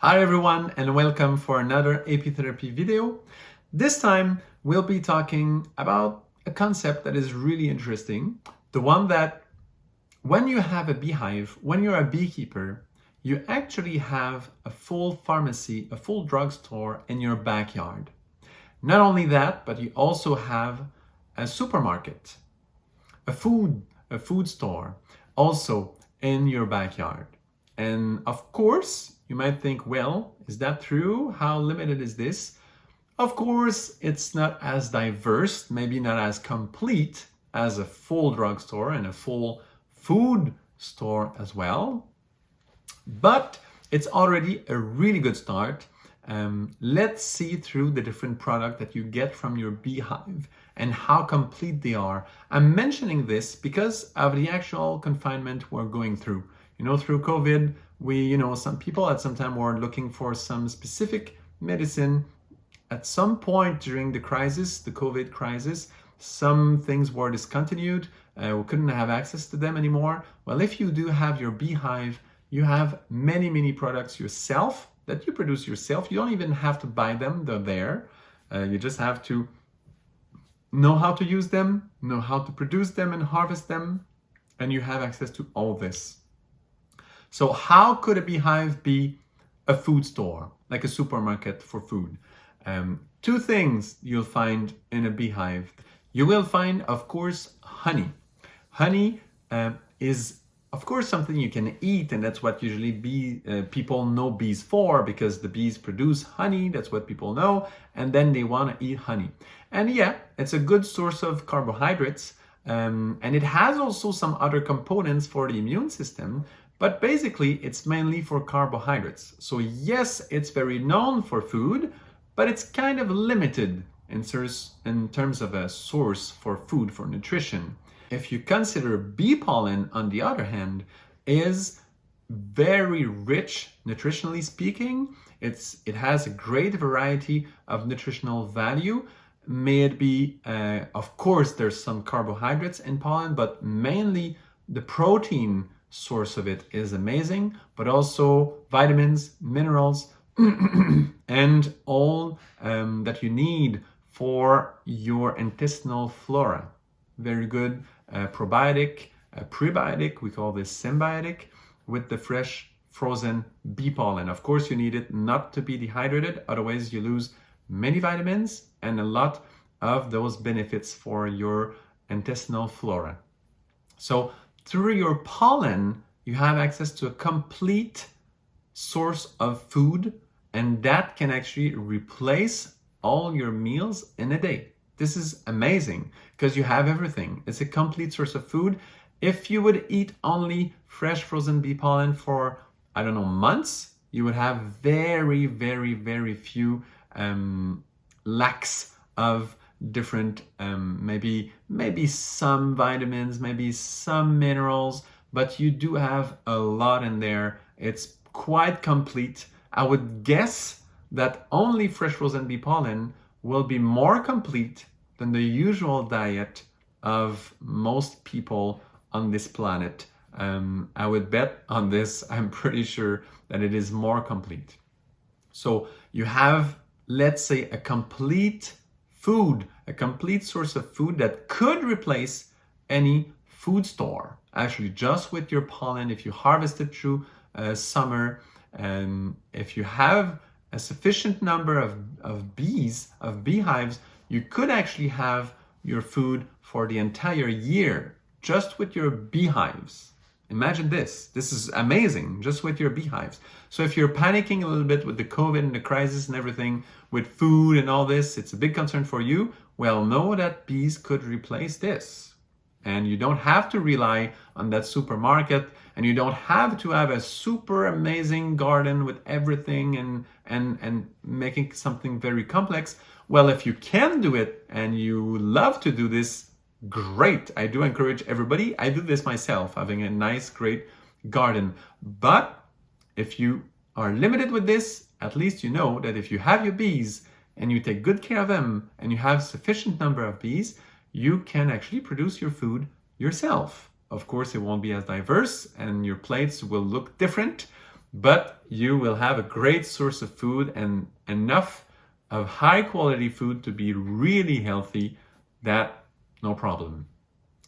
Hi everyone and welcome for another Apitherapy video. This time we'll be talking about a concept that is really interesting. The one that when you have a beehive, when you're a beekeeper, you actually have a full pharmacy, a full drugstore in your backyard. Not only that, but you also have a supermarket, a food store also in your backyard. And of course, you might think, well, is that true? How limited is this? Of course, it's not as diverse, maybe not as complete as a full drugstore and a full food store as well, but it's already a really good start. Let's see through the different products that you get from your beehive and how complete they are. I'm mentioning this because of the actual confinement we're going through. Through COVID, some people at some time were looking for some specific medicine. At some point during the crisis, the COVID crisis, some things were discontinued. We couldn't have access to them anymore. Well, if you do have your beehive, you have many products yourself that you produce yourself. You don't even have to buy them, they're there. You just have to know how to use them, know how to produce them and harvest them, and you have access to all this. So how could a beehive be a food store, like a supermarket for food? Two things you'll find in a beehive. You will find, of course, honey. Honey is, of course, something you can eat, and that's what usually people know bees for, because the bees produce honey, that's what people know, and then they want to eat honey. And yeah, it's a good source of carbohydrates, and it has also some other components for the immune system, but basically it's mainly for carbohydrates. So yes, it's very known for food, but it's kind of limited in terms of a source for food, for nutrition. If you consider bee pollen, on the other hand, is very rich, nutritionally speaking. It has a great variety of nutritional value. May it be, of course, there's some carbohydrates in pollen, but mainly the protein source of it is amazing, but also vitamins, minerals, and all that you need for your intestinal flora. Very good probiotic, prebiotic, we call this symbiotic, with the fresh frozen bee pollen. Of course, you need it not to be dehydrated, otherwise you lose many vitamins and a lot of those benefits for your intestinal flora. So through your pollen, you have access to a complete source of food, and that can actually replace all your meals in a day. This is amazing because you have everything. It's a complete source of food. If you would eat only fresh frozen bee pollen for, I don't know, months, you would have very few lacks of different, maybe some vitamins, maybe some minerals, but you do have a lot in there. It's quite complete. I would guess that only fresh frozen bee pollen will be more complete than the usual diet of most people on this planet. I would bet on this. I'm pretty sure that it is more complete. So you have, let's say, a complete food, a complete source of food that could replace any food store. Actually, just with your pollen, if you harvest it through summer, and if you have a sufficient number of beehives, you could actually have your food for the entire year just with your beehives. Imagine this. This is amazing, just with your beehives. So if you're panicking a little bit with the COVID and the crisis and everything, with food and all this, it's a big concern for you. Well, know that bees could replace this. And you don't have to rely on that supermarket, and you don't have to have a super amazing garden with everything and making something very complex. Well, if you can do it and you love to do this, great. I do encourage everybody. I do this myself, having a nice, great garden. But if you are limited with this, at least you know that if you have your bees and you take good care of them and you have sufficient number of bees, you can actually produce your food yourself. Of course, it won't be as diverse and your plates will look different, but you will have a great source of food and enough of high quality food to be really healthy. That no problem.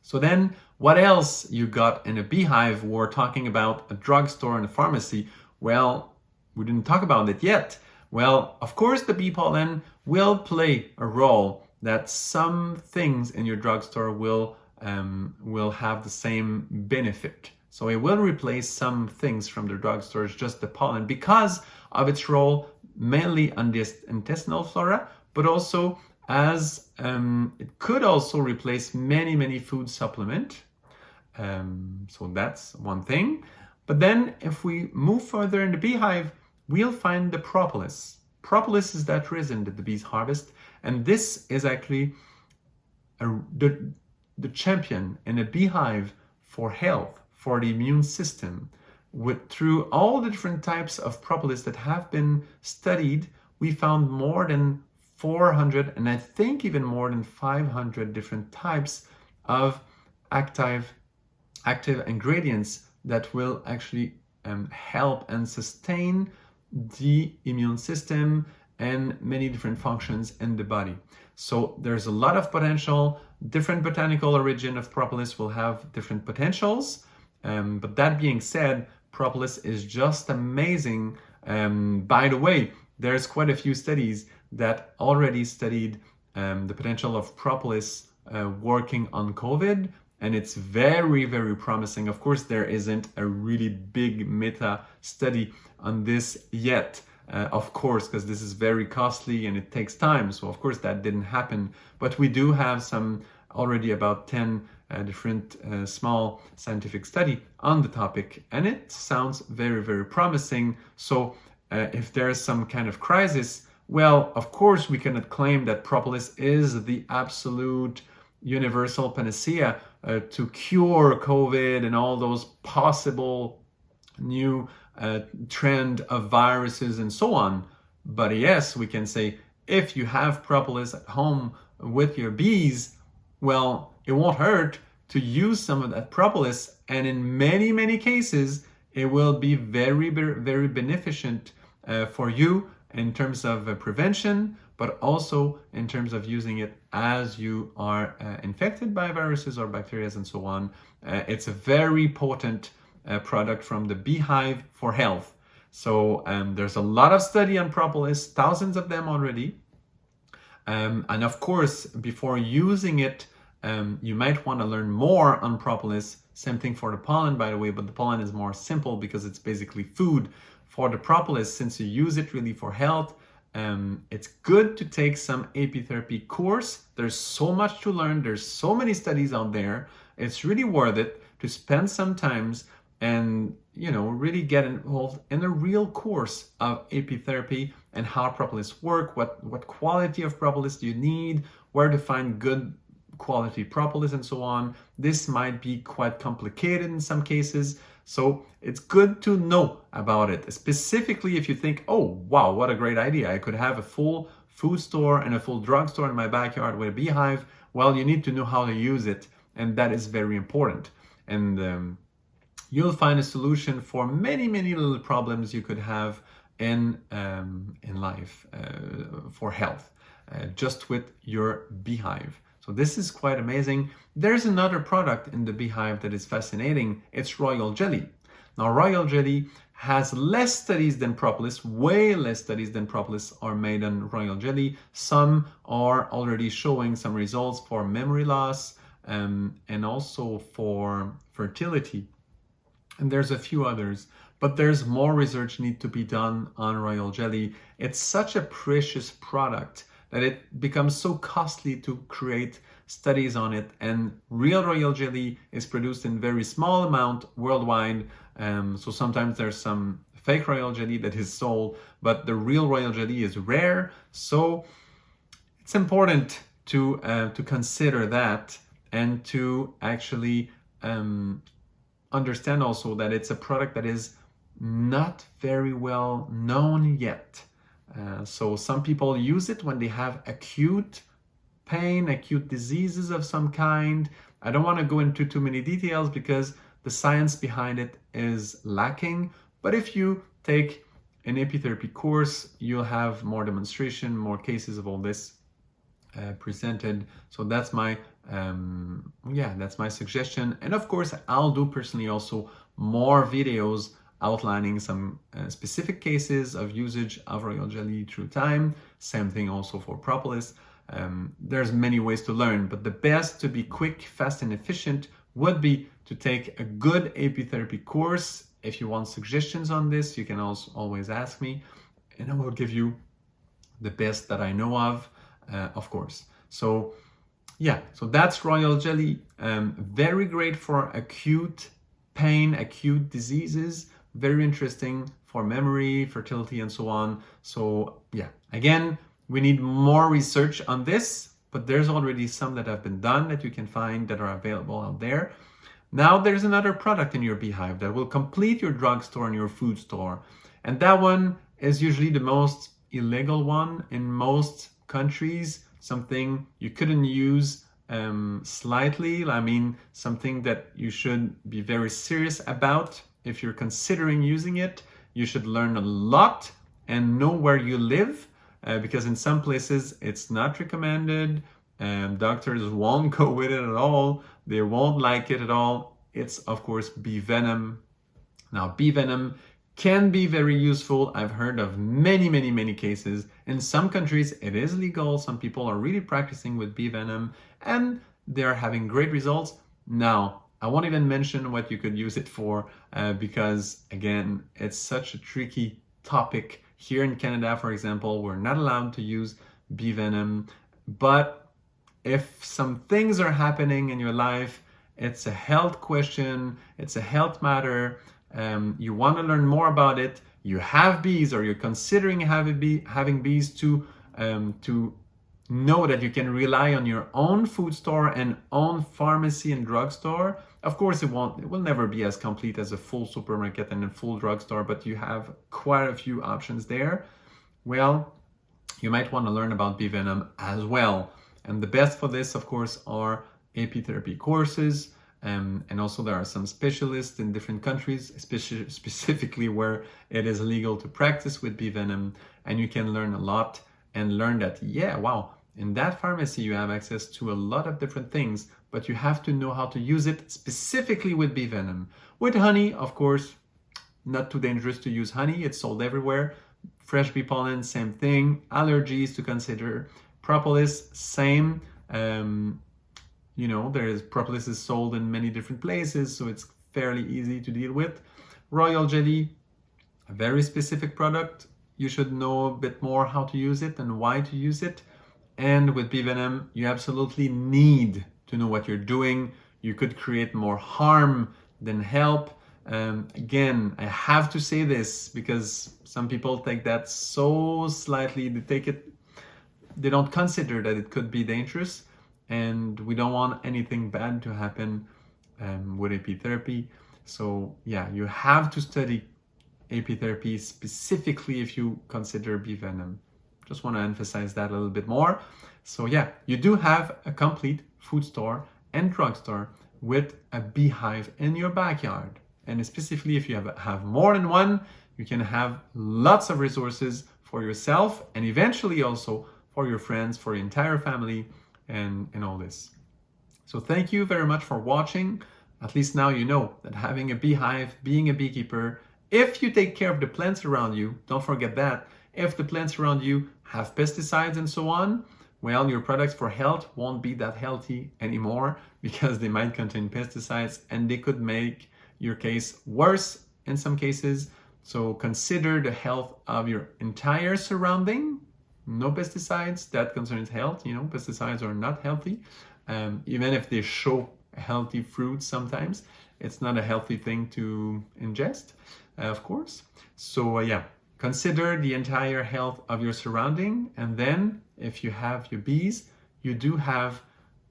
So then what else you got in a beehive? We're talking about a drugstore and a pharmacy. Well, we didn't talk about it yet. Well, of course, the bee pollen will play a role, that some things in your drugstore will have the same benefit. So it will replace some things from the drugstores, just the pollen, because of its role mainly on the intestinal flora, but also as it could also replace many food supplement. So that's one thing. But then if we move further in the beehive, we'll find the propolis. Propolis is that resin that the bees harvest, and this is actually the champion in a beehive for health, for the immune system. Through all the different types of propolis that have been studied, we found more than 400, and I think even more than 500 different types of active ingredients that will actually help and sustain the immune system and many different functions in the body. So there's a lot of potential. Different botanical origin of propolis will have different potentials. But that being said, propolis is just amazing. By the way, there's quite a few studies that already studied the potential of propolis working on COVID, and it's very promising. Of course, there isn't a really big meta study on this yet, of course, because this is very costly and it takes time. So of course that didn't happen, but we do have some already about 10 different small scientific study on the topic, and it sounds very promising. So if there's some kind of crisis, well, of course we cannot claim that propolis is the absolute universal panacea to cure COVID and all those possible new trend of viruses and so on. But yes, we can say if you have propolis at home with your bees, well, it won't hurt to use some of that propolis, and in many cases it will be very beneficent for you in terms of prevention, but also in terms of using it as you are infected by viruses or bacteria and so on. It's a very potent product from the beehive for health. So there's a lot of study on propolis, thousands of them already. And of course, before using it, you might want to learn more on propolis. Same thing for the pollen, by the way, but the pollen is more simple because it's basically food. For the propolis, since you use it really for health, it's good to take some apitherapy course. There's so much to learn. There's so many studies out there. It's really worth it to spend some time and really get involved in a real course of apitherapy and how propolis work, what quality of propolis do you need, where to find good quality propolis and so on. This might be quite complicated in some cases, so it's good to know about it, specifically if you think, oh wow, what a great idea, I could have a full food store and a full drugstore in my backyard with a beehive. Well, you need to know how to use it, and that is very important. And you'll find a solution for many little problems you could have in life for health, just with your beehive. So this is quite amazing. There's another product in the beehive that is fascinating. It's royal jelly. Now, royal jelly has less studies than propolis, way less studies than propolis are made on royal jelly. Some are already showing some results for memory loss and also for fertility. And there's a few others, but there's more research need to be done on royal jelly. It's such a precious product that it becomes so costly to create studies on it, and real royal jelly is produced in very small amount worldwide. So sometimes there's some fake royal jelly that is sold, but the real royal jelly is rare. So it's important to consider that, and to actually understand also that it's a product that is not very well known yet. So some people use it when they have acute pain, acute diseases of some kind. I don't want to go into too many details because the science behind it is lacking, But if you take an apitherapy course, you'll have more demonstration, more cases of all this presented. So that's my that's my suggestion. And of course, I'll do personally also more videos outlining some specific cases of usage of royal jelly through time. Same thing also for propolis. There's many ways to learn, but the best to be quick, fast, and efficient would be to take a good apitherapy course. If you want suggestions on this, you can also always ask me, and I will give you the best that I know of course. So yeah, so that's royal jelly. Very great for acute pain, acute diseases. Very interesting for memory, fertility, and so on. So yeah, again, we need more research on this, but there's already some that have been done that you can find that are available out there. Now there's another product in your Beehive that will complete your drugstore and your food store. And that one is usually the most illegal one in most countries, something you couldn't use slightly. I mean, something that you should be very serious about. If you're considering using it, you should learn a lot and know where you live, because in some places it's not recommended. Doctors won't go with it at all. They won't like it at all. It's of course bee venom. Now, bee venom can be very useful. I've heard of many cases. In some countries it is legal. Some people are really practicing with bee venom and they're having great results. Now, I won't even mention what you could use it for because again, it's such a tricky topic. Here in Canada, for example, we're not allowed to use bee venom, but if some things are happening in your life, it's a health question, it's a health matter, you want to learn more about it, you have bees or you're considering having bees to know that you can rely on your own food store and own pharmacy and drugstore. Of course, it will never be as complete as a full supermarket and a full drugstore, but you have quite a few options there. Well, you might want to learn about bee venom as well. And the best for this, of course, are apitherapy courses. And also there are some specialists in different countries, specifically where it is legal to practice with bee venom. And you can learn a lot and learn that, yeah, wow, in that pharmacy you have access to a lot of different things, but you have to know how to use it specifically with bee venom. With honey, of course, not too dangerous to use honey. It's sold everywhere. Fresh bee pollen, same thing. Allergies to consider. Propolis, same. Propolis is sold in many different places, so it's fairly easy to deal with. Royal jelly, a very specific product. You should know a bit more how to use it and why to use it. And with bee venom, you absolutely need to know what you're doing. You could create more harm than help. Again, I have to say this because some people take that so slightly. They don't consider that it could be dangerous, and we don't want anything bad to happen with apitherapy. So yeah, you have to study apitherapy specifically if you consider bee venom. Just want to emphasize that a little bit more. So yeah, you do have a complete food store and drugstore with a beehive in your backyard. And specifically if you have more than one, you can have lots of resources for yourself and eventually also for your friends, for your entire family, and all this. So thank you very much for watching. At least now you know that having a beehive, being a beekeeper, if you take care of the plants around you, don't forget that, if the plants around you have pesticides and so on, well, your products for health won't be that healthy anymore because they might contain pesticides and they could make your case worse in some cases. So consider the health of your entire surrounding. No pesticides, that concerns health. Pesticides are not healthy. Even if they show healthy fruit sometimes, it's not a healthy thing to ingest, of course. So yeah, consider the entire health of your surrounding. And then if you have your bees, you do have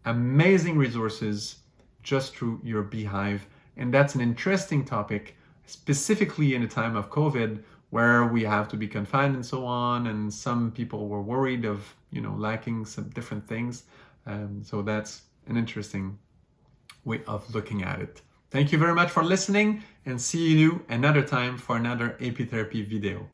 amazing resources just through your beehive. And that's an interesting topic, specifically in a time of COVID, where we have to be confined and so on, and some people were worried of, lacking some different things. So that's an interesting way of looking at it. Thank you very much for listening, and see you another time for another Apitherapy video.